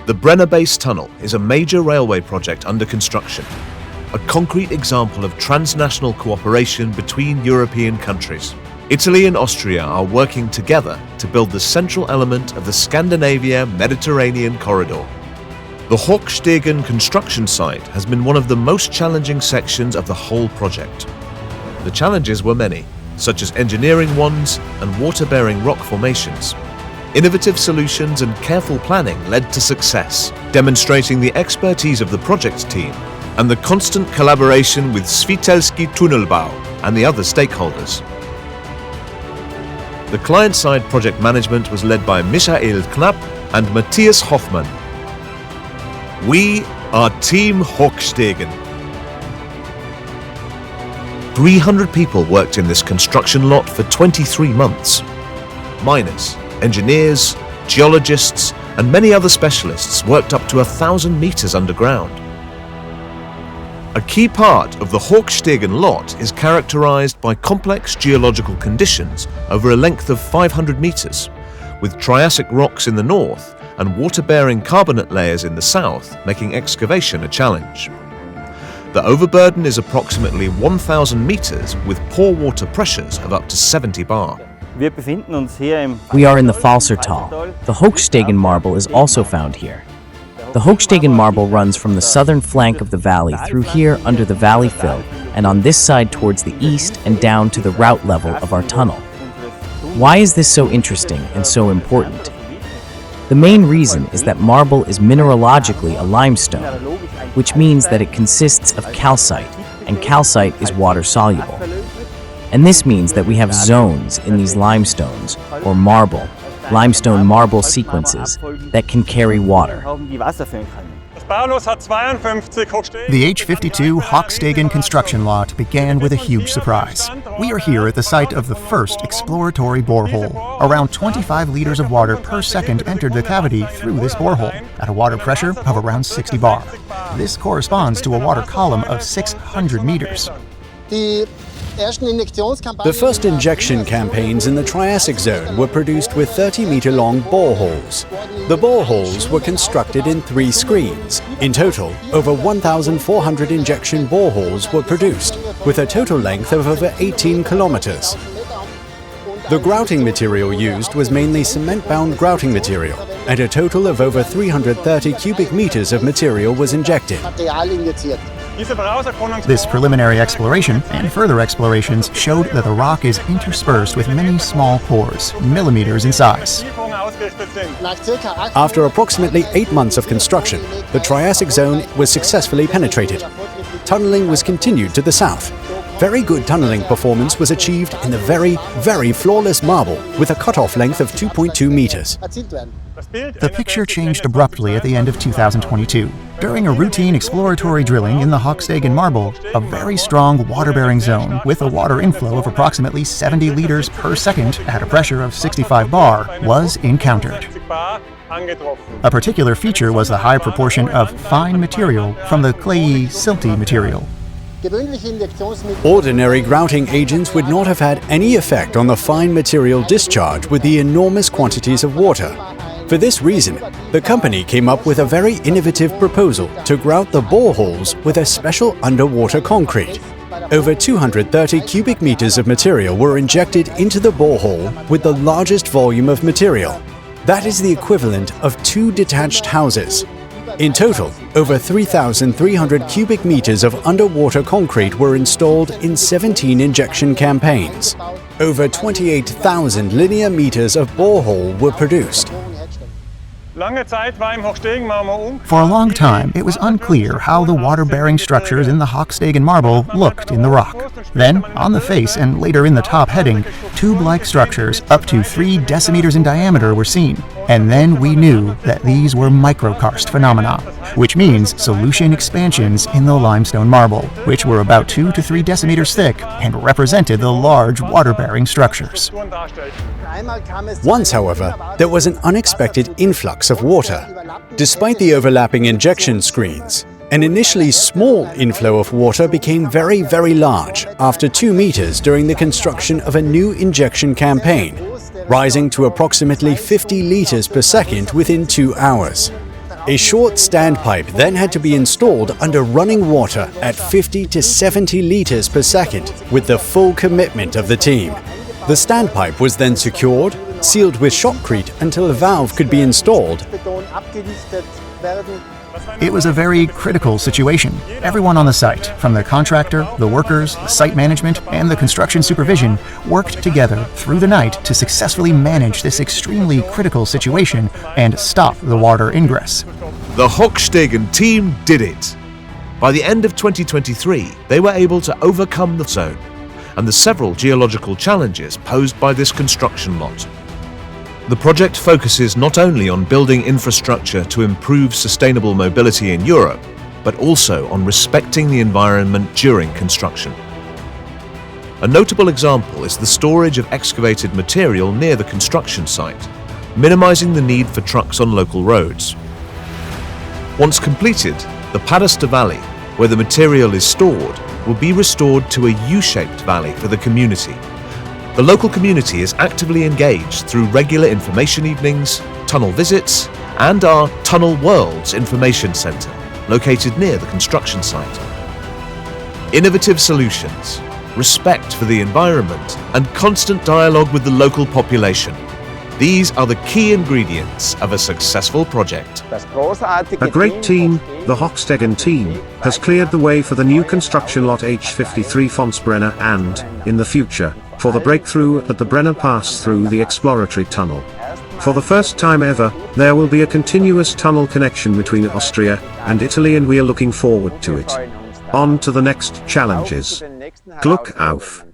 The Brenner Base Tunnel is a major railway project under construction, a concrete example of transnational cooperation between European countries. Italy and Austria are working together to build the central element of the Scandinavia-Mediterranean corridor. The Hochstegen construction site has been one of the most challenging sections of the whole project. The challenges were many, such as engineering ones and water-bearing rock formations. Innovative solutions and careful planning led to success, demonstrating the expertise of the project team and the constant collaboration with Svitelski Tunnelbau and the other stakeholders. The client-side project management was led by Michael Knapp and Matthias Hoffmann. We are Team Hochstegen. 300 people worked in this construction lot for 23 months. Miners, engineers, geologists, and many other specialists worked up to 1,000 meters underground. A key part of the Hochstegen lot is characterized by complex geological conditions over a length of 500 meters, with Triassic rocks in the north and water-bearing carbonate layers in the south, making excavation a challenge. The overburden is approximately 1,000 meters with pore water pressures of up to 70 bar. We are in the Falsertal. The Hochstegen marble is also found here. The Hochstegen marble runs from the southern flank of the valley through here under the valley fill and on this side towards the east and down to the route level of our tunnel. Why is this so interesting and so important? The main reason is that marble is mineralogically a limestone, which means that it consists of calcite, and calcite is water-soluble. And this means that we have zones in these limestones, or limestone marble sequences, that can carry water. The H52 Hochstegen construction lot began with a huge surprise. We are here at the site of the first exploratory borehole. Around 25 liters of water per second entered the cavity through this borehole, at a water pressure of around 60 bar. This corresponds to a water column of 600 meters. The first injection campaigns in the Triassic zone were produced with 30-meter-long boreholes. The boreholes were constructed in 3 screens. In total, over 1,400 injection boreholes were produced, with a total length of over 18 kilometers. The grouting material used was mainly cement-bound grouting material, and a total of over 330 cubic meters of material was injected. This preliminary exploration and further explorations showed that the rock is interspersed with many small pores, millimeters in size. After approximately 8 months of construction, the Triassic zone was successfully penetrated. Tunneling was continued to the south. Very good tunneling performance was achieved in the very flawless marble with a cutoff length of 2.2 meters. The picture changed abruptly at the end of 2022. During a routine exploratory drilling in the Hochstegen marble, a very strong water-bearing zone with a water inflow of approximately 70 liters per second at a pressure of 65 bar was encountered. A particular feature was the high proportion of fine material from the clayey, silty material. Ordinary grouting agents would not have had any effect on the fine material discharge with the enormous quantities of water. For this reason, the company came up with a very innovative proposal to grout the boreholes with a special underwater concrete. Over 230 cubic meters of material were injected into the borehole with the largest volume of material. That is the equivalent of 2 detached houses. In total, over 3,300 cubic meters of underwater concrete were installed in 17 injection campaigns. Over 28,000 linear meters of borehole were produced. For a long time, it was unclear how the water-bearing structures in the Hochstegen marble looked in the rock. Then, on the face and later in the top heading, tube-like structures up to 3 decimeters in diameter were seen. And then we knew that these were microkarst phenomena, which means solution expansions in the limestone marble, which were about 2 to 3 decimeters thick and represented the large water-bearing structures. Once, however, there was an unexpected influx of water. Despite the overlapping injection screens, an initially small inflow of water became very large after 2 meters during the construction of a new injection campaign, rising to approximately 50 liters per second within 2 hours. A short standpipe then had to be installed under running water at 50 to 70 liters per second with the full commitment of the team. The standpipe was then secured, sealed with shotcrete until a valve could be installed. It was a very critical situation. Everyone on the site, from the contractor, the workers, the site management, and the construction supervision, worked together through the night to successfully manage this extremely critical situation and stop the water ingress. The Hochstegen team did it. By the end of 2023, they were able to overcome the zone and the several geological challenges posed by this construction lot. The project focuses not only on building infrastructure to improve sustainable mobility in Europe, but also on respecting the environment during construction. A notable example is the storage of excavated material near the construction site, minimizing the need for trucks on local roads. Once completed, the Padasta Valley, where the material is stored, will be restored to a U-shaped valley for the community. The local community is actively engaged through regular information evenings, tunnel visits, and our Tunnel Worlds Information Center, located near the construction site. Innovative solutions, respect for the environment, and constant dialogue with the local population. These are the key ingredients of a successful project. A great team, the Hochstegen team, has cleared the way for the new construction lot H53 Fontsbrenner and, in the future, for the breakthrough at the Brenner Pass through the exploratory tunnel. For the first time ever, there will be a continuous tunnel connection between Austria and Italy, and we are looking forward to it. On to the next challenges. Glück auf!